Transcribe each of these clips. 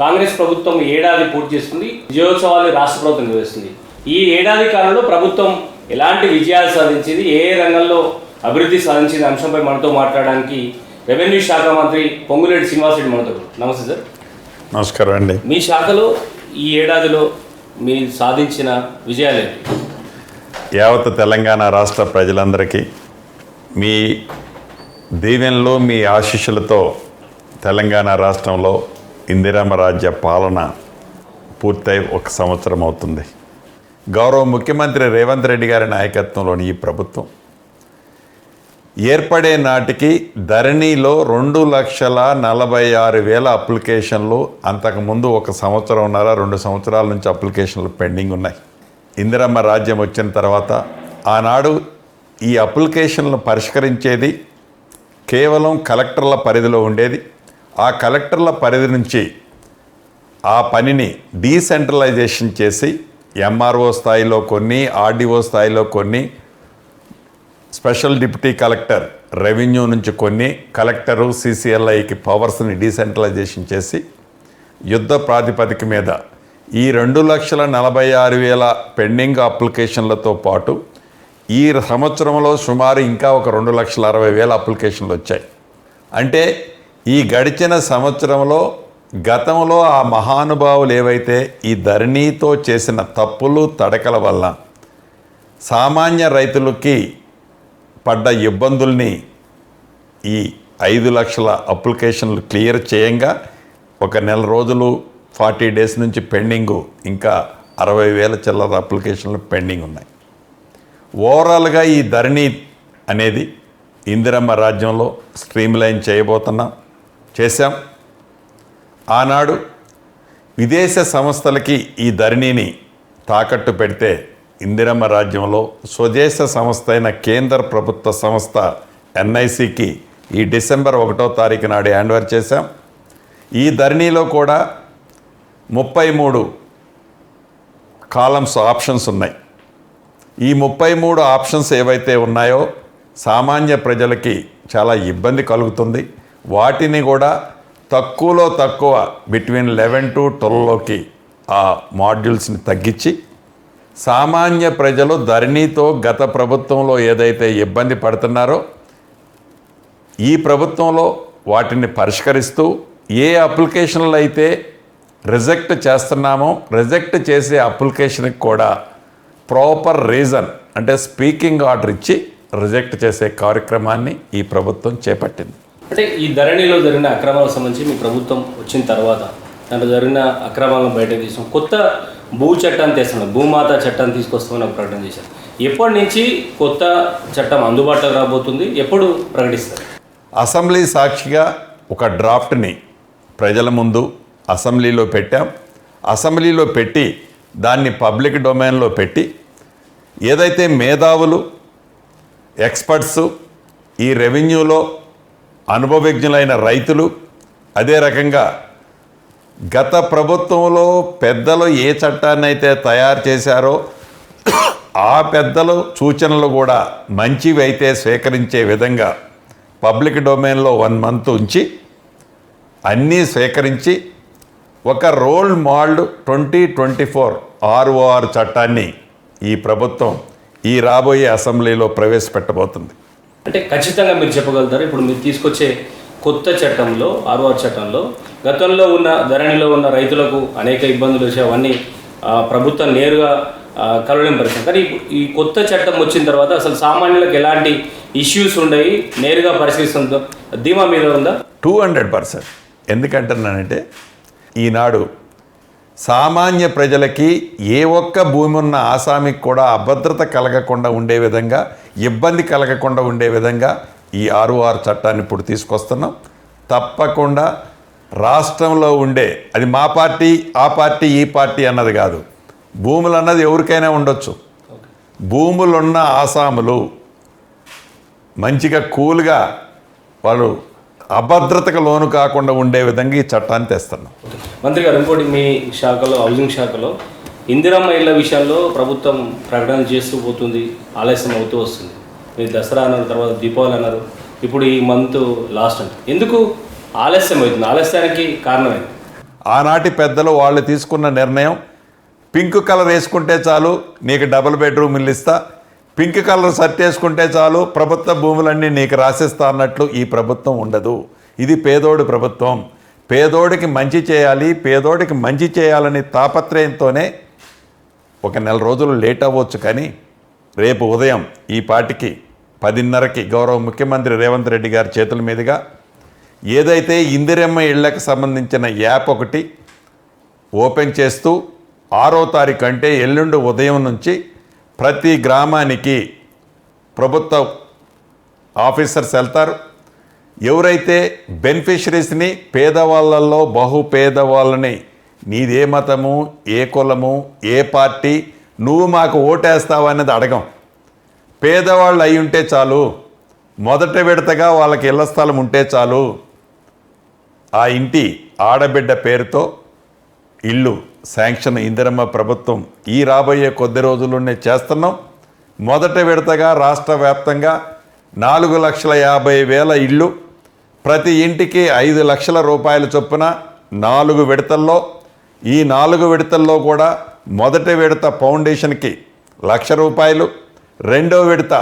కాంగ్రెస్ ప్రభుత్వం ఏడాది పూర్తి చేసుకుంది. విజయోత్సవాలు రాష్ట్ర ప్రభుత్వం నిర్వహిస్తుంది. ఈ ఏడాది కాలంలో ప్రభుత్వం ఎలాంటి విజయాలు సాధించింది, ఏ రంగంలో అభివృద్ధి సాధించిన అంశంపై మనతో మాట్లాడడానికి రెవెన్యూ శాఖ మంత్రి పొంగులేటి శ్రీనివాసరెడ్డి మనతో. నమస్తే సార్. నమస్కారం అండి. మీ శాఖలో ఈ ఏడాదిలో మీరు సాధించిన విజయాలేంటి? యావత్ తెలంగాణ రాష్ట్ర ప్రజలందరికీ మీ దీవెనలు, మీ ఆశీస్సులతో తెలంగాణ రాష్ట్రంలో ఇందిరమ్మ రాజ్య పాలన పూర్తయి 1 సంవత్సరం అవుతుంది. గౌరవ ముఖ్యమంత్రి రేవంత్ రెడ్డి గారి నాయకత్వంలోని ఈ ప్రభుత్వం ఏర్పడే నాటికి ధరణిలో 2,46,000 అప్లికేషన్లు, అంతకుముందు 1 సంవత్సరంన్నర 2 సంవత్సరాల నుంచి అప్లికేషన్లు పెండింగ్ ఉన్నాయి. ఇందిరమ్మ రాజ్యం వచ్చిన తర్వాత ఆనాడు ఈ అప్లికేషన్లను పరిష్కరించేది కేవలం కలెక్టర్ల పరిధిలో ఉండేది. ఆ కలెక్టర్ల పరిధి నుంచి ఆ పనిని డీసెంట్రలైజేషన్ చేసి ఎంఆర్ఓ స్థాయిలో కొన్ని, ఆర్డీఓ స్థాయిలో కొన్ని, స్పెషల్ డిప్యూటీ కలెక్టర్ రెవెన్యూ నుంచి కొన్ని, కలెక్టరు సిసిఎల్ఐకి పవర్స్ని డీసెంట్రలైజేషన్ చేసి యుద్ధ ప్రాతిపదిక మీద ఈ 2,46,000 పెండింగ్ అప్లికేషన్లతో పాటు ఈ సంవత్సరంలో సుమారు ఇంకా ఒక 2,60,000 అప్లికేషన్లు వచ్చాయి. అంటే ఈ గడిచిన సంవత్సరంలో గతంలో ఆ మహానుభావులు ఏవైతే ఈ ధరణితో చేసిన తప్పులు తడకల వల్ల సామాన్య రైతులకి పడ్డ ఇబ్బందుల్ని ఈ 5 లక్షల అప్లికేషన్లు క్లియర్ చేయంగా 1 నెల రోజులు 40 డేస్ నుంచి పెండింగు ఇంకా 60,000 చిల్లర అప్లికేషన్లు పెండింగ్ ఉన్నాయి. ఓవరాల్గా ఈ ధరణి అనేది ఇందిరమ్మ రాజ్యంలో స్ట్రీమ్లైన్ చేశాం. ఆనాడు విదేశ సంస్థలకి ఈ ధరణిని తాకట్టు పెడితే ఇందిరమ్మ రాజ్యంలో స్వదేశ సంస్థ అయిన కేంద్ర ప్రభుత్వ సంస్థ ఎన్ఐసికి ఈ డిసెంబర్ 1వ తారీఖు నాడు హ్యాండ్ ఓవర్ చేశాం. ఈ ధరణిలో కూడా 33 కాలమ్స్ ఆప్షన్స్ ఉన్నాయి. ఈ 33 ఆప్షన్స్ ఏవైతే ఉన్నాయో సామాన్య ప్రజలకి చాలా ఇబ్బంది కలుగుతుంది. వాటిని కూడా తక్కువలో తక్కువ బిట్వీన్ 11 to 12లోకి ఆ మాడ్యూల్స్ని తగ్గించి సామాన్య ప్రజలు ధరణితో గత ప్రభుత్వంలో ఏదైతే ఇబ్బంది పడుతున్నారో ఈ ప్రభుత్వంలో వాటిని పరిష్కరిస్తూ ఏ అప్లికేషన్లు అయితే రిజెక్ట్ చేస్తున్నామో రిజెక్ట్ చేసే అప్లికేషన్కి కూడా ప్రాపర్ రీజన్ అంటే స్పీకింగ్ ఆర్డర్ ఇచ్చి రిజెక్ట్ చేసే కార్యక్రమాన్ని ఈ ప్రభుత్వం చేపట్టింది. అంటే ఈ ధరణిలో జరిగిన అక్రమాలకు సంబంధించి మీ ప్రభుత్వం వచ్చిన తర్వాత దాంట్లో జరిగిన అక్రమాలను బయటకు తీసాం. కొత్త భూ చట్టాన్ని తెస్తున్నాం, భూమాత చట్టాన్ని తీసుకొస్తామని ఒక ప్రకటన చేశారు. ఎప్పటి నుంచి కొత్త చట్టం అందుబాటులోకి రాబోతుంది, ఎప్పుడు ప్రకటిస్తారు? అసెంబ్లీ సాక్షిగా ఒక డ్రాఫ్ట్ని ప్రజల ముందు అసెంబ్లీలో పెట్టాం. అసెంబ్లీలో పెట్టి దాన్ని పబ్లిక్ డొమైన్లో పెట్టి ఏదైతే మేధావులు, ఎక్స్పర్ట్స్, ఈ రెవెన్యూలో అనుభవజ్ఞులైన రైతులు, అదే రకంగా గత ప్రభుత్వంలో పెద్దలు ఏ చట్టాన్ని అయితే తయారు చేశారో ఆ పెద్దలు సూచనలు కూడా మంచివి అయితే స్వీకరించే విధంగా పబ్లిక్ డొమైన్లో 1 month ఉంచి అన్నీ స్వీకరించి ఒక రోల్ మోడల్ 2024 ROR చట్టాన్ని ఈ ప్రభుత్వం ఈ రాబోయే అసెంబ్లీలో ప్రవేశపెట్టబోతుంది. అంటే ఖచ్చితంగా మీరు చెప్పగలుగుతారు, ఇప్పుడు మీరు తీసుకొచ్చే కొత్త చట్టంలో ROR చట్టంలో గతంలో ఉన్న ధరణిలో ఉన్న రైతులకు అనేక ఇబ్బందులు వచ్చాయి, అవన్నీ ప్రభుత్వం నేరుగా కలవలేని కానీ ఈ కొత్త చట్టం వచ్చిన తర్వాత అసలు సామాన్యులకు ఎలాంటి ఇష్యూస్ ఉండయి, నేరుగా పరిశీలిస్తుందో ధీమా మీద ఉందా? 200%. ఎందుకంటున్నానంటే ఈనాడు సామాన్య ప్రజలకి ఏ ఒక్క భూమి ఉన్న ఆసామికి కూడా అభద్రత కలగకుండా ఉండే విధంగా, ఇబ్బంది కలగకుండా ఉండే విధంగా ఈ ROR చట్టాన్ని ఇప్పుడు తీసుకొస్తున్నాం. తప్పకుండా రాష్ట్రంలో ఉండే, అది మా పార్టీ, ఆ పార్టీ, ఈ పార్టీ అన్నది కాదు, భూములు అన్నది ఎవరికైనా ఉండొచ్చు. భూములున్న ఆసాములు మంచిగా కూల్గా వాళ్ళు అభద్రతకు లోను కాకుండా ఉండే విధంగా ఈ చట్టాన్ని తెస్తున్నాం. మంత్రి గారు, ఇంకోటి మీ శాఖలో, హౌసింగ్ శాఖలో ఇందిరమ్మ ఇళ్ల విషయాల్లో ప్రభుత్వం ప్రకటన చేస్తూ పోతుంది, ఆలస్యం అవుతూ వస్తుంది. మీరు దసరా అన్నారు, తర్వాత దీపావళి అన్నారు, ఇప్పుడు ఈ మంత్ లాస్ట్ అంటే ఎందుకు ఆలస్యం అవుతుంది? ఆలస్యానికి కారణమైంది ఆనాటి పెద్దలు వాళ్ళు తీసుకున్న నిర్ణయం పింక్ కలర్ వేసుకుంటే చాలు నీకు డబుల్ బెడ్రూమ్ ఇల్లు ఇస్తా, పింక్ కలర్ షర్ట్ వేసుకుంటే చాలు ప్రభుత్వ భూములన్నీ నీకు రాసిస్తా అన్నట్లు ఈ ప్రభుత్వం ఉండదు. ఇది పేదోడి ప్రభుత్వం. పేదోడికి మంచి చేయాలి, పేదోడికి మంచి చేయాలని తాపత్రయంతోనే ఒక నెల రోజులు లేట్ అవ్వచ్చు, కానీ రేపు ఉదయం ఈ పాటికి 10:30కి గౌరవ ముఖ్యమంత్రి రేవంత్ రెడ్డి గారి చేతుల మీదుగా ఏదైతే ఇందిరమ్మ ఇళ్లకు సంబంధించిన యాప్ ఒకటి ఓపెన్ చేస్తూ 6వ తారీఖు అంటే ఎల్లుండి ఉదయం నుంచి ప్రతి గ్రామానికి ప్రభుత్వ ఆఫీసర్స్ వెళ్తారు. ఎవరైతే బెనిఫిషరీస్ని పేదవాళ్ళల్లో బహుపేదవాళ్ళని నీదే మతము, ఏ కులము, ఏ పార్టీ, నువ్వు మాకు ఓటేస్తావు అనేది అడగం. పేదవాళ్ళు అయి ఉంటే చాలు, మొదట విడతగా వాళ్ళకి ఇళ్ల స్థలం ఉంటే చాలు, ఆ ఇంటి ఆడబిడ్డ పేరుతో ఇల్లు శాంక్షన్ ఇందిరమ్మ ప్రభుత్వం ఈ రాబోయే కొద్ది రోజుల్లోనే చేస్తున్నాం. మొదట విడతగా రాష్ట్ర వ్యాప్తంగా 4,50,000 ఇళ్ళు, ప్రతి ఇంటికి 5 లక్షల రూపాయల చొప్పున 4 విడతల్లో. ఈ 4 విడతల్లో కూడా మొదటి విడత ఫౌండేషన్కి 1,00,000 రూపాయలు, రెండో విడత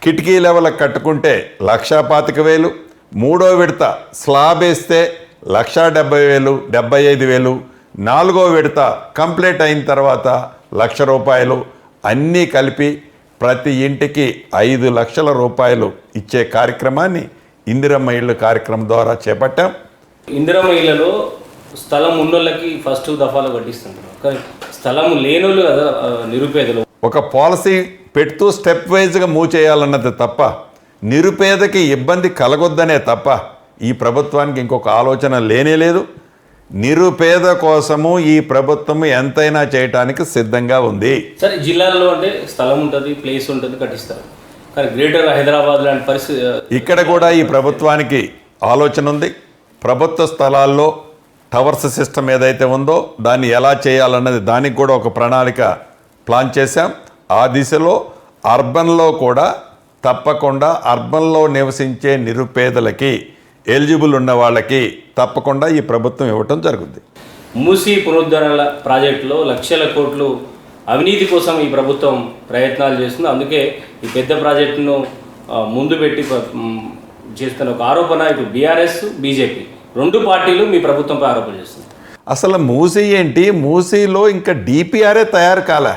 కిటికీ లెవెల్ కట్టుకుంటే 1,25,000, మూడో విడత స్లాబ్ వేస్తే 1,70,000, 75,000, నాలుగో విడత కంప్లీట్ అయిన తర్వాత 1,00,000 రూపాయలు, అన్నీ కలిపి ప్రతి ఇంటికి 5 లక్షల రూపాయలు ఇచ్చే కార్యక్రమాన్ని ఇందిరమ్మ ఇళ్ళు కార్యక్రమం ద్వారా చేపట్టాం. ఇందిరమ్మ ఇళ్లలో స్థలం ఉన్నోళ్ళకి ఫస్ట్ దఫాలో కట్టిస్తుంటారు, కానీ స్థలం లేనోళ్ళు కదా నిరుపేదలు. ఒక పాలసీ పెడుతూ స్టెప్ వైజ్గా మూవ్ చేయాలన్నది తప్ప, నిరుపేదకి ఇబ్బంది కలగొద్దనే తప్ప ఈ ప్రభుత్వానికి ఇంకొక ఆలోచన లేనే లేదు. నిరుపేద కోసము ఈ ప్రభుత్వం ఎంతైనా చేయటానికి సిద్ధంగా ఉంది. సరే, జిల్లాల్లో అంటే స్థలం ఉంటుంది, ప్లేస్ ఉంటుంది, కట్టిస్తారు. కానీ గ్రేటర్ హైదరాబాద్ లాంటి పరిస్థితి ఇక్కడ కూడా ఈ ప్రభుత్వానికి ఆలోచన ఉంది. ప్రభుత్వ స్థలాల్లో టవర్స్ సిస్టమ్ ఏదైతే ఉందో దాన్ని ఎలా చేయాలన్నది దానికి కూడా ఒక ప్రణాళిక ప్లాన్ చేశాం. ఆ దిశలో అర్బన్లో కూడా తప్పకుండా అర్బన్లో నివసించే నిరుపేదలకి, ఎలిజిబుల్ ఉన్న వాళ్ళకి తప్పకుండా ఈ ప్రభుత్వం ఇవ్వటం జరుగుతుంది. మూసీ పునరుద్ధరణ ప్రాజెక్టులో లక్షల కోట్లు అవినీతి కోసం ఈ ప్రభుత్వం ప్రయత్నాలు చేస్తుంది. అందుకే ఈ పెద్ద ప్రాజెక్టును ముందు పెట్టి చేస్తున్న ఒక ఆరోపణ ఇటు బీఆర్ఎస్, బీజేపీ 2 పార్టీలు మీ ప్రభుత్వంపై ఆరోపణ చేస్తుంది. అసలు మూసీ ఏంటి? మూసీలో ఇంకా డిపిఆర్ఏ తయారు కాలే,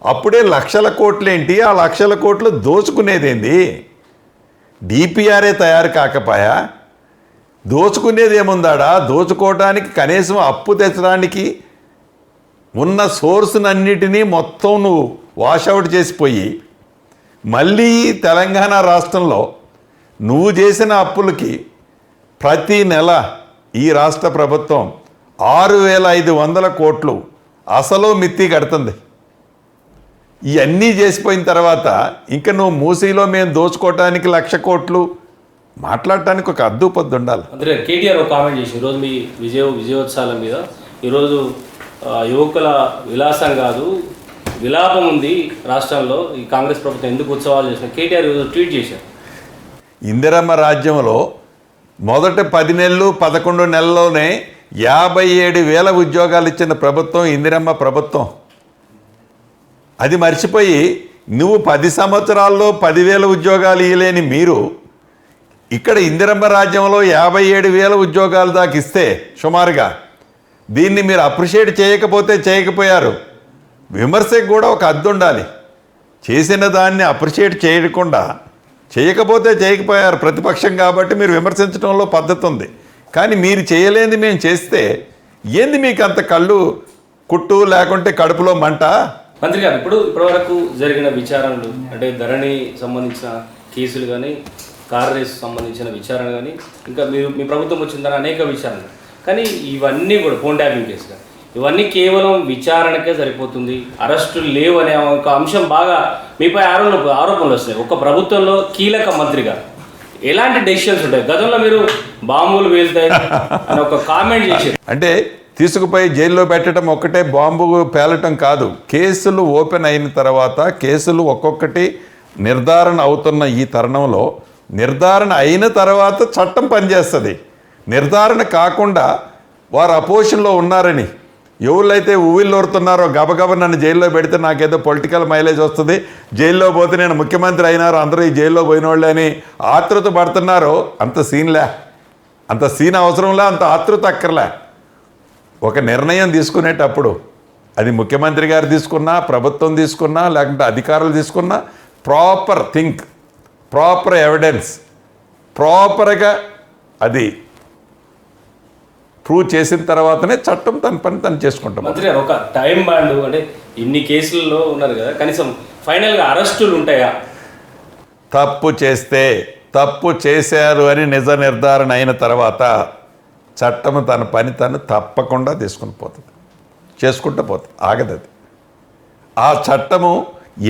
అప్పుడే లక్షల కోట్లు ఏంటి? ఆ లక్షల కోట్లు దోచుకునేదేంది? డిపిఆర్ఏ తయారు కాకపోయా దోచుకునేది ఏముందాడా? దోచుకోవడానికి కనీసం అప్పు తెచ్చడానికి ఉన్న సోర్సునన్నిటినీ మొత్తం నువ్వు వాషౌట్ చేసిపోయి మళ్ళీ తెలంగాణ రాష్ట్రంలో నువ్వు చేసిన అప్పులకి ప్రతి నెల ఈ రాష్ట్ర ప్రభుత్వం 6,500 కోట్లు అసలు మిత్తి కడుతుంది. ఇవన్నీ చేసిపోయిన తర్వాత ఇంకా నువ్వు మూసీలో మేము దోచుకోవటానికి 1,00,000 కోట్లు మాట్లాడటానికి ఒక అద్దు పొద్దు ఉండాలి. అంటే కేటీఆర్ ఒక కామెంట్ చేసి ఈరోజు మీ విజయోత్సవాల మీద ఈరోజు యువకుల విలాసం కాదు విలాపం ఉంది రాష్ట్రంలో, ఈ కాంగ్రెస్ ప్రభుత్వం ఎందుకు ఉత్సవాలు చేసిన కేటీఆర్ ట్వీట్ చేశారు. ఇందిరమ్మ రాజ్యంలో మొదటి 10 నెలలు 11 నెలల్లోనే 57,000 ఉద్యోగాలు ఇచ్చిన ప్రభుత్వం ఇందిరమ్మ ప్రభుత్వం. అది మర్చిపోయి నువ్వు 10 సంవత్సరాల్లో 10,000 ఉద్యోగాలు ఇవ్వలేని మీరు ఇక్కడ ఇందిరమ్మ రాజ్యంలో 57,000 ఉద్యోగాలు దాకా ఇస్తే సుమారుగా దీన్ని మీరు అప్రిషియేట్ చేయకపోతే చేయకపోయారు. విమర్శకు కూడా ఒక హద్దు ఉండాలి. చేసిన దాన్ని అప్రిషియేట్ చేయకుండా చేయకపోతే చేయకపోయారు. ప్రతిపక్షం కాబట్టి మీరు విమర్శించడంలో పద్ధతి ఉంది, కానీ మీరు చేయలేనిది మేము చేస్తే ఏంది మీకు అంత కళ్ళు కుట్టు లేకుంటే కడుపులో మంట? మంత్రి గారు, ఇప్పటివరకు జరిగిన విచారణలు అంటే ధరణి సంబంధించిన కేసులు కానీ, కార్ రేసు సంబంధించిన విచారణ కానీ, ఇంకా మీ ప్రభుత్వం వచ్చిన అనేక విచారణలు, కానీ ఇవన్నీ కూడా ఫోన్ ట్యాపింగ్ కేసులు ఇవన్నీ కేవలం విచారణకే సరిపోతుంది, అరెస్టులు లేవు అనే ఒక అంశం బాగా మీపై ఆరోపణలు వస్తాయి. ఒక ప్రభుత్వంలో కీలక మంత్రిగా ఎలాంటి డెసిషన్స్ ఉంటాయి? గతంలో మీరు బాంబులు పేలుతాయి అని ఒక కామెంట్ చేశారు. అంటే తీసుకుపోయి జైల్లో పెట్టడం ఒక్కటే బాంబు పేలటం కాదు. కేసులు ఓపెన్ అయిన తర్వాత కేసులు ఒక్కొక్కటి నిర్ధారణ అవుతున్న ఈ తరుణంలో నిర్ధారణ అయిన తర్వాత చట్టం పనిచేస్తుంది. నిర్ధారణ కాకుండా వారు అపోజిషన్లో ఉన్నారని ఎవరైతే ఊవిల్లూరుతున్నారో గబగబ నన్ను జైల్లో పెడితే నాకేదో పొలిటికల్ మైలేజ్ వస్తుంది, జైల్లో పోతే నేను ముఖ్యమంత్రి అయినారు అందరూ ఈ జైల్లో పోయిన వాళ్ళే అని ఆతృత పడుతున్నారో అంత సీన్లే, అంత సీన్ అవసరంలే, అంత ఆతృత అక్కర్లే. ఒక నిర్ణయం తీసుకునేటప్పుడు అది ముఖ్యమంత్రి గారు తీసుకున్నా, ప్రభుత్వం తీసుకున్నా, లేకుంటే అధికారులు తీసుకున్నా ప్రాపర్ థింక్, ప్రాపర్ ఎవిడెన్స్, ప్రాపర్గా అది ప్రూవ్ చేసిన తర్వాతనే చట్టం తన పని తను చేసుకుంటాం. మంత్రి గారు ఒక టైం బాండ్ అంటే ఇన్ని కేసుల్లో ఉన్నారు కదా, కనీసం ఫైనల్గా అరెస్టులు ఉంటాయా? తప్పు చేస్తే తప్పు చేశారు అని నిజ నిర్ధారణ అయిన తర్వాత చట్టం తన పని తను తప్పకుండా తీసుకుని పోతుంది, చేసుకుంటూ పోతుంది, ఆగదు అది. ఆ చట్టము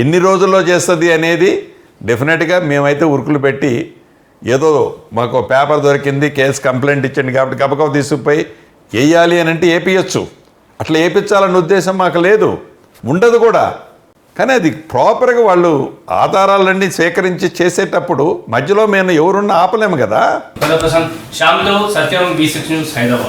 ఎన్ని రోజుల్లో చేస్తుంది అనేది డెఫినెట్గా మేమైతే ఉరుకులు పెట్టి ఏదో మాకు పేపర్ దొరికింది, కేసు కంప్లైంట్ ఇచ్చండి కాబట్టి గబగబ తీసుకుపోయి వేయాలి అని అంటే వేపించచ్చు. అట్లా వేయించాలన్న ఉద్దేశం మాకు లేదు, ఉండదు కూడా. కానీ అది ప్రాపర్గా వాళ్ళు ఆధారాలన్నీ సేకరించి చేసేటప్పుడు మధ్యలో మేము ఎవరున్నా ఆపలేము కదా. శ్యామ్తో సత్యం, B6 న్యూస్, హైదరాబాద్.